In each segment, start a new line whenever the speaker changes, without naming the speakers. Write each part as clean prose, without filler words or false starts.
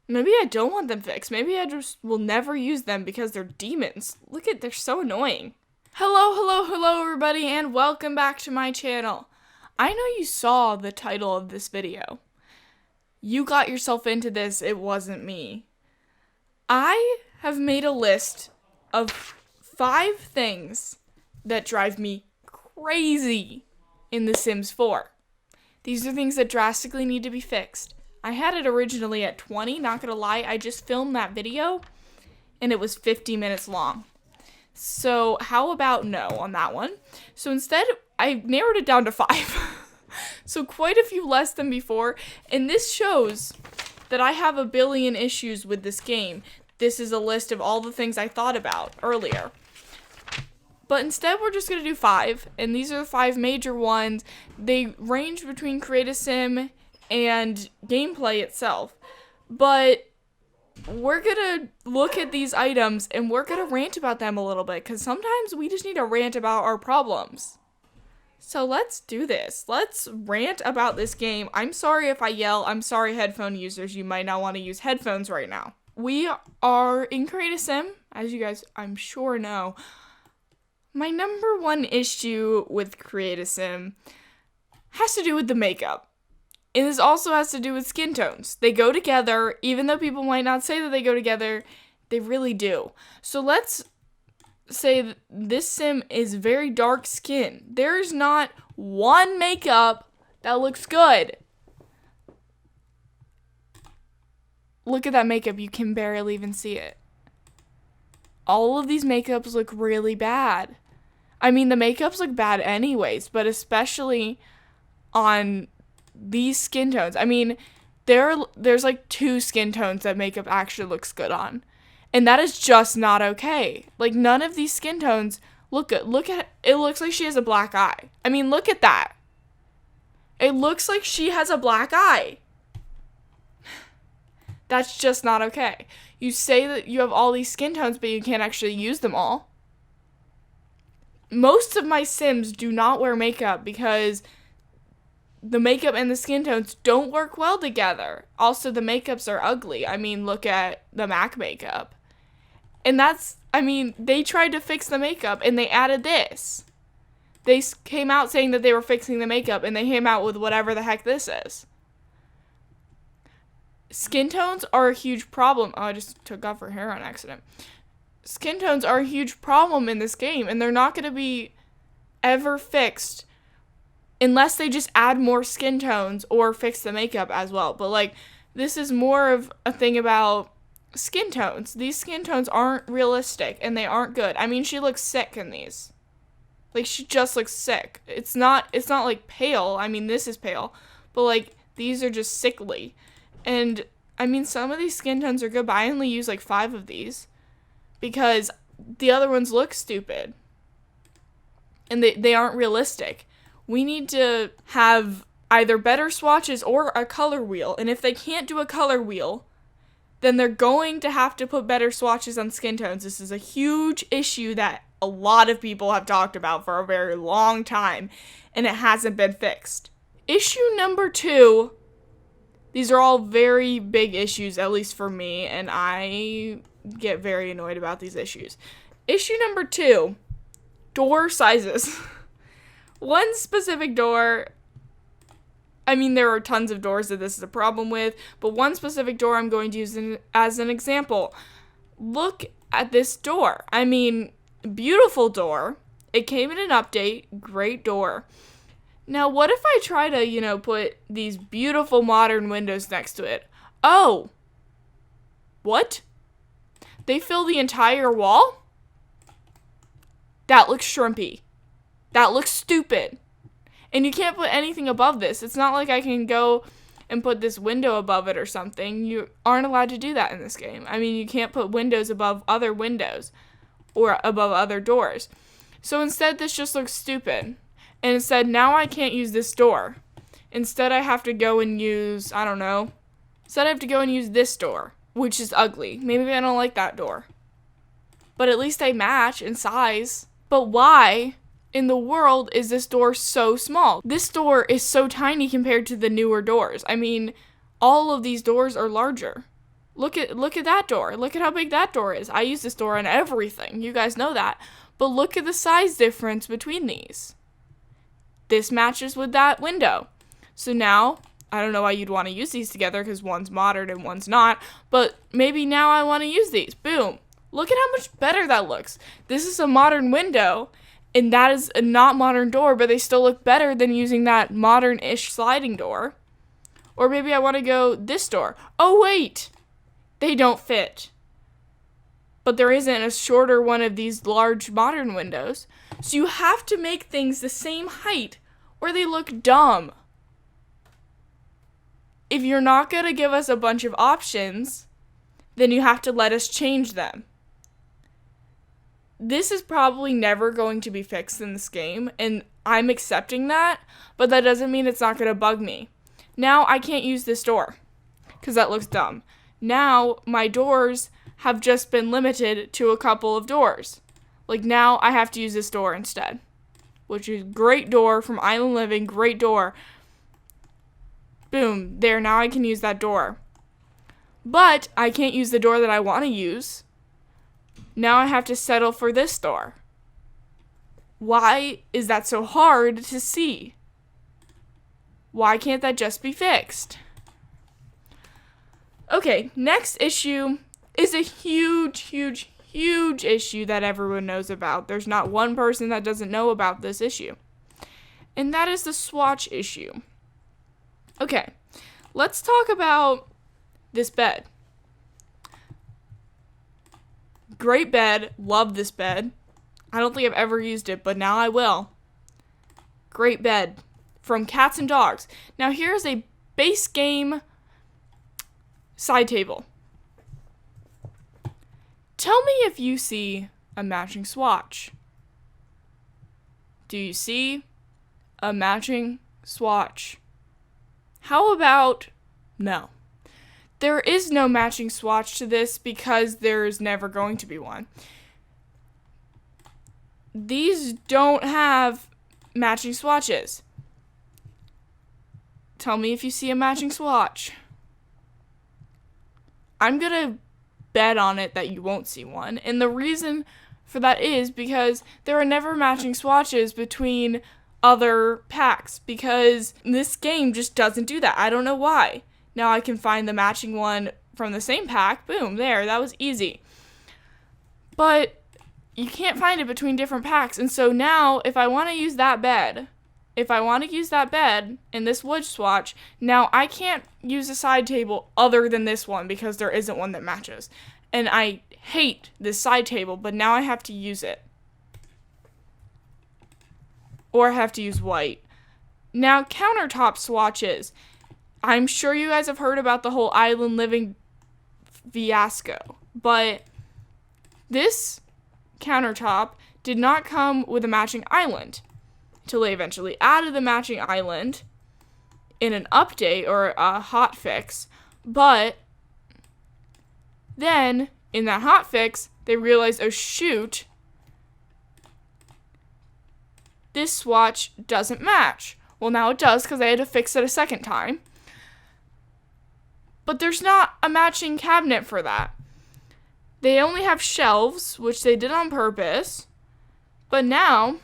Maybe I don't want them fixed. Maybe I just will never use them because they're demons. They're so annoying. Hello, everybody, and welcome back to my channel. I know you saw the title of this video. You got yourself into this, it wasn't me. I have made a list of 5 things that drive me crazy in The Sims 4. These are things that drastically need to be fixed. I had it originally at 20, not gonna lie, I just filmed that video and it was 50 minutes long. So how about no on that one? So instead, I narrowed it down to 5. So quite a few less than before, and this shows that I have a billion issues with this game. This is a list of all the things I thought about earlier. But instead, we're just going to do 5, and these are the 5 major ones. They range between Create a Sim and gameplay itself. But we're going to look at these items, and we're going to rant about them a little bit, because sometimes we just need to rant about our problems. So let's do this. Let's rant about this game. I'm sorry if I yell. I'm sorry, headphone users. You might not want to use headphones right now. We are in Create a Sim, as you guys I'm sure know. My number one issue with Create a Sim has to do with the makeup. And this also has to do with skin tones. They go together, even though people might not say that they go together, they really do. So let's say that this sim is very dark skin. There's not one makeup that looks good. Look at that makeup, you can barely even see it. All of these makeups look really bad. I mean, the makeups look bad anyways, but especially on these skin tones. I mean, there's like 2 skin tones that makeup actually looks good on. And that is just not okay. Like, none of these skin tones look good. Look at it, looks like she has a black eye. I mean, look at that. It looks like she has a black eye. That's just not okay. You say that you have all these skin tones, but you can't actually use them all. Most of my Sims do not wear makeup because the makeup and the skin tones don't work well together. Also, the makeups are ugly. I mean, look at the MAC makeup. And they tried to fix the makeup and they added this. They came out saying that they were fixing the makeup and they came out with whatever the heck this is. Skin tones are a huge problem. Oh, I just took off her hair on accident. Skin tones are a huge problem in this game, and they're not going to be ever fixed unless they just add more skin tones or fix the makeup as well. But, this is more of a thing about skin tones. These skin tones aren't realistic, and they aren't good. I mean, she looks sick in these. She just looks sick. It's not pale. I mean, this is pale. But, these are just sickly. And, I mean, some of these skin tones are good, but I only use, 5 of these. Because the other ones look stupid. And they aren't realistic. We need to have either better swatches or a color wheel. And if they can't do a color wheel, then they're going to have to put better swatches on skin tones. This is a huge issue that a lot of people have talked about for a very long time. And it hasn't been fixed. Issue number 2. These are all very big issues, at least for me, and I get very annoyed about these issues. Issue number 2, door sizes. One specific door, I mean, there are tons of doors that this is a problem with, but one specific door I'm going to use as an example. Look at this door. I mean, beautiful door. It came in an update, great door. Now, what if I try to, put these beautiful modern windows next to it? Oh. What? They fill the entire wall? That looks shrimpy. That looks stupid. And you can't put anything above this. It's not like I can go and put this window above it or something. You aren't allowed to do that in this game. I mean, you can't put windows above other windows or above other doors. So instead, this just looks stupid. And instead, now I can't use this door. Instead, I have to go and use, I don't know. Instead, I have to go and use this door, which is ugly. Maybe I don't like that door. But at least they match in size. But why in the world is this door so small? This door is so tiny compared to the newer doors. I mean, all of these doors are larger. Look at that door. Look at how big that door is. I use this door on everything. You guys know that. But look at the size difference between these. This matches with that window. So now, I don't know why you'd want to use these together because one's modern and one's not. But maybe now I want to use these. Boom. Look at how much better that looks. This is a modern window. And that is a not modern door, but they still look better than using that modern-ish sliding door. Or maybe I want to go this door. Oh, wait. They don't fit. But there isn't a shorter one of these large modern windows. So you have to make things the same height or they look dumb. If you're not going to give us a bunch of options, then you have to let us change them. This is probably never going to be fixed in this game, and I'm accepting that, but that doesn't mean it's not going to bug me. Now I can't use this door because that looks dumb. Now my doors have just been limited to a couple of doors. Like now I have to use this door instead, which is great door from Island Living, great door. Boom, there, now I can use that door. But I can't use the door that I want to use. Now I have to settle for this door. Why is that so hard to see? Why can't that just be fixed? Okay, next issue is a huge issue that everyone knows about. There's not one person that doesn't know about this issue. And that is the swatch issue. Okay, let's talk about this bed. Great bed, love this bed. I don't think I've ever used it, but now I will. Great bed from Cats and Dogs. Now here's a base game side table. Tell me if you see a matching swatch. Do you see a matching swatch? How about no? There is no matching swatch to this because there's never going to be one. These don't have matching swatches. Tell me if you see a matching swatch. I'm gonna bet on it that you won't see one. And the reason for that is because there are never matching swatches between other packs because this game just doesn't do that. I don't know why. Now I can find the matching one from the same pack. Boom, there, that was easy. But you can't find it between different packs. And so now if I want to use that bed, in this wood swatch, now I can't use a side table other than this one because there isn't one that matches. And I hate this side table, but now I have to use it. Or I have to use white. Now, countertop swatches. I'm sure you guys have heard about the whole Island Living fiasco, but this countertop did not come with a matching island until they eventually added the matching island in an update or a hot fix. But then in that hot fix, they realized, oh shoot, this swatch doesn't match. Well, now it does because they had to fix it a second time. But there's not a matching cabinet for that. They only have shelves, which they did on purpose. But now,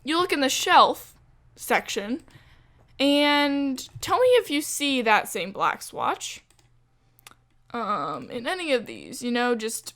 you look in the shelf section, and tell me if you see that same black swatch. In any of these, just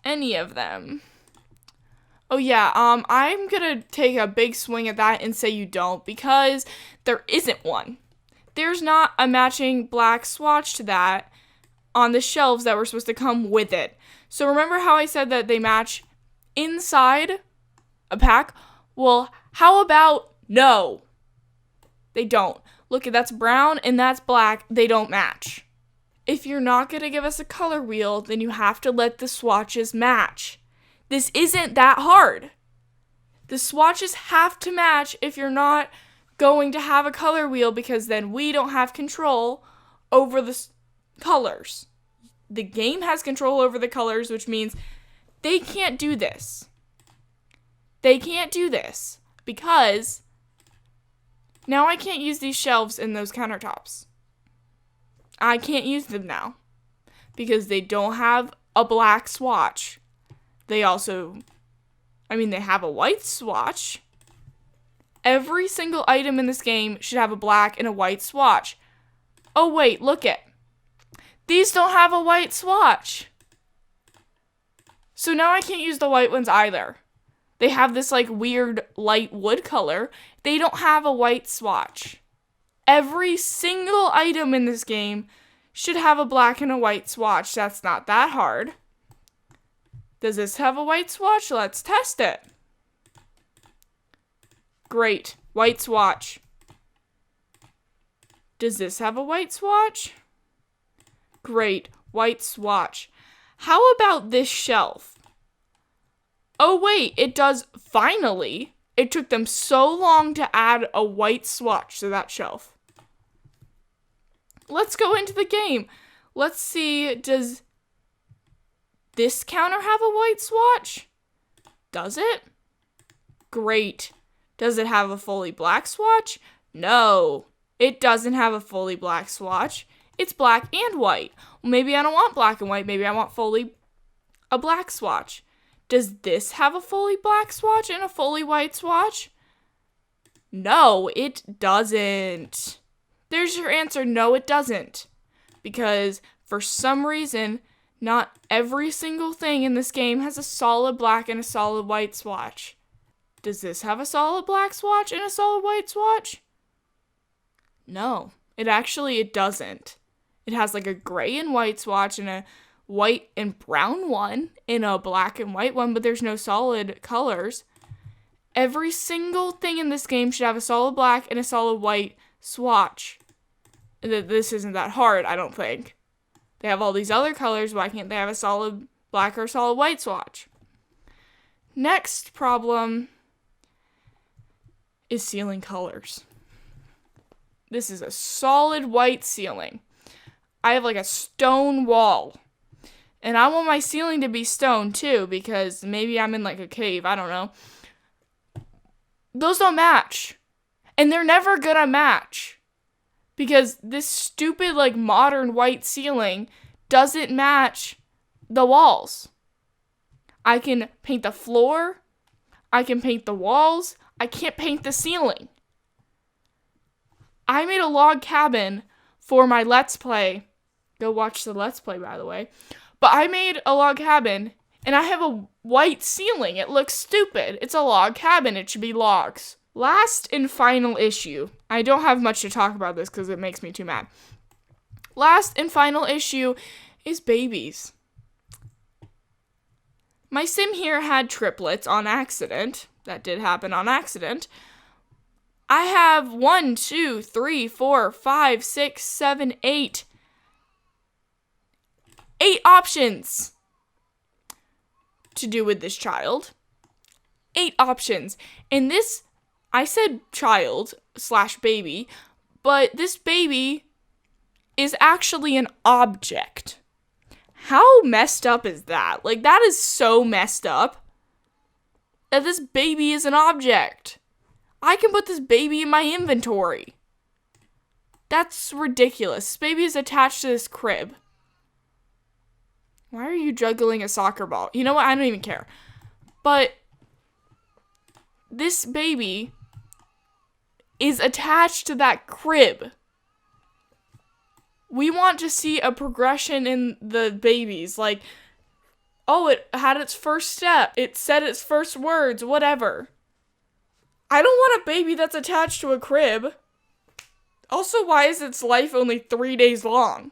any of them. Oh yeah, I'm gonna take a big swing at that and say you don't, because there isn't one. There's not a matching black swatch to that on the shelves that were supposed to come with it. So remember how I said that they match inside a pack? Well, how about no? They don't. Look, that's brown and that's black. They don't match. If you're not going to give us a color wheel, then you have to let the swatches match. This isn't that hard. The swatches have to match if you're not going to have a color wheel, because then we don't have control over the colors. The game has control over the colors, which means they can't do this. They can't do this because now I can't use these shelves in those countertops. I can't use them now because they don't have a black swatch. They also, they have a white swatch. Every single item in this game should have a black and a white swatch. Oh wait, look it. These don't have a white swatch. So now I can't use the white ones either. They have this like weird light wood color. They don't have a white swatch. Every single item in this game should have a black and a white swatch. That's not that hard. Does this have a white swatch? Let's test it. Great, white swatch. Does this have a white swatch? Great, white swatch. How about this shelf? Oh wait, it does finally. It took them so long to add a white swatch to that shelf. Let's go into the game. Let's see, does this counter have a white swatch? Does it? Great. Does it have a fully black swatch? No, it doesn't have a fully black swatch. It's black and white. Well, maybe I don't want black and white. Maybe I want fully a black swatch. Does this have a fully black swatch and a fully white swatch? No, it doesn't. There's your answer. No, it doesn't. Because for some reason, not every single thing in this game has a solid black and a solid white swatch. Does this have a solid black swatch and a solid white swatch? No, it doesn't. It has like a gray and white swatch and a white and brown one and a black and white one, but there's no solid colors. Every single thing in this game should have a solid black and a solid white swatch. This isn't that hard, I don't think. They have all these other colors, why can't they have a solid black or solid white swatch? Next problem is ceiling colors. This is a solid white ceiling. I have like a stone wall. And I want my ceiling to be stone too, because maybe I'm in like a cave, I don't know. Those don't match. And they're never gonna match. Because this stupid like modern white ceiling doesn't match the walls. I can paint the floor. I can paint the walls. I can't paint the ceiling. I made a log cabin for my Let's Play. Go watch the Let's Play, by the way. But I made a log cabin, and I have a white ceiling. It looks stupid. It's a log cabin. It should be logs. Last and final issue. I don't have much to talk about this because it makes me too mad. Last and final issue is babies. My sim here had triplets on accident. That did happen on accident. I have 1, 2, 3, 4, 5, 6, 7, 8. 8 options to do with this child. 8 options. And this, I said child / baby, but this baby is actually an object. How messed up is that? Like, that is so messed up that this baby is an object. I can put this baby in my inventory. That's ridiculous. This baby is attached to this crib. Why are you juggling a soccer ball? You know what? I don't even care. But this baby is attached to that crib. We want to see a progression in the babies. Like, oh, it had its first step. It said its first words, whatever. I don't want a baby that's attached to a crib. Also, why is its life only 3 days long?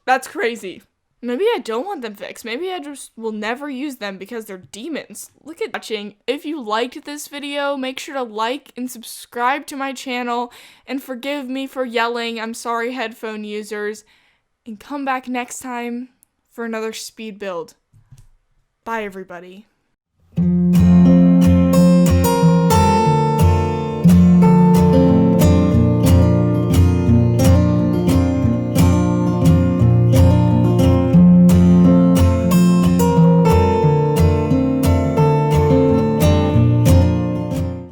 That's crazy. Maybe I don't want them fixed. Maybe I just will never use them because they're demons. Look at watching. If you liked this video, make sure to like and subscribe to my channel. And forgive me for yelling. I'm sorry, headphone users. And come back next time for another speed build. Bye, everybody.